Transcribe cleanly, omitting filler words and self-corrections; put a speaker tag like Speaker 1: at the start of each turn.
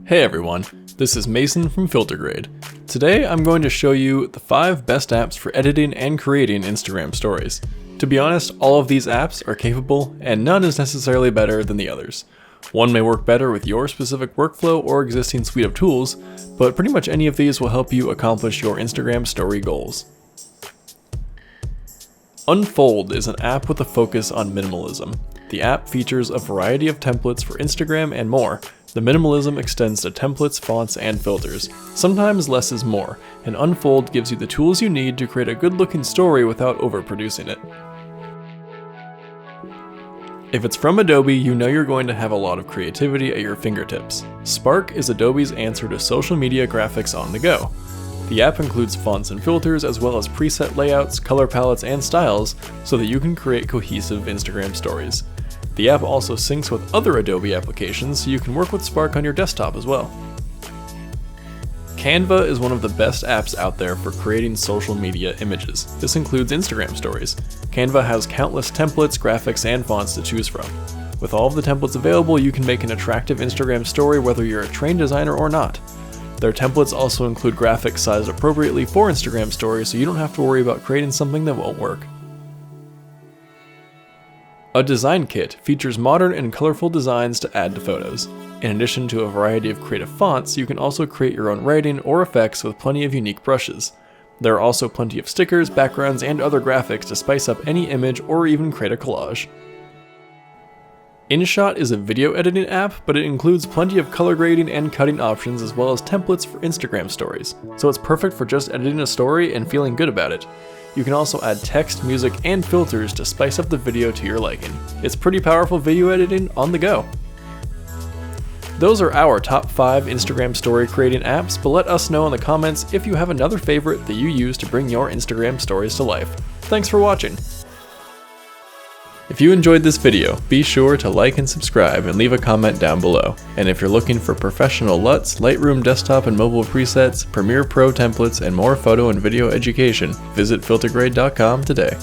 Speaker 1: Hey everyone, this is Mason from FilterGrade. Today I'm going to show you the 5 best apps for editing and creating Instagram stories. To be honest, all of these apps are capable and none is necessarily better than the others. One may work better with your specific workflow or existing suite of tools, but pretty much any of these will help you accomplish your Instagram story goals. Unfold is an app with a focus on minimalism. The app features a variety of templates for Instagram and more. The minimalism extends to templates, fonts, and filters. Sometimes less is more, and Unfold gives you the tools you need to create a good-looking story without overproducing it. If it's from Adobe, you know you're going to have a lot of creativity at your fingertips. Spark is Adobe's answer to social media graphics on the go. The app includes fonts and filters as well as preset layouts, color palettes, and styles so that you can create cohesive Instagram stories. The app also syncs with other Adobe applications so you can work with Spark on your desktop as well. Canva is one of the best apps out there for creating social media images. This includes Instagram stories. Canva has countless templates, graphics, and fonts to choose from. With all of the templates available, you can make an attractive Instagram story whether you're a trained designer or not. Their templates also include graphics sized appropriately for Instagram stories, so you don't have to worry about creating something that won't work. A design kit features modern and colorful designs to add to photos. In addition to a variety of creative fonts, you can also create your own writing or effects with plenty of unique brushes. There are also plenty of stickers, backgrounds, and other graphics to spice up any image or even create a collage. InShot is a video editing app, but it includes plenty of color grading and cutting options as well as templates for Instagram stories, so it's perfect for just editing a story and feeling good about it. You can also add text, music, and filters to spice up the video to your liking. It's pretty powerful video editing on the go. Those are our top 5 Instagram story creating apps, but let us know in the comments if you have another favorite that you use to bring your Instagram stories to life. Thanks for watching. If you enjoyed this video, be sure to like and subscribe and leave a comment down below. And if you're looking for professional LUTs, Lightroom desktop and mobile presets, Premiere Pro templates, and more photo and video education, visit FilterGrade.com today.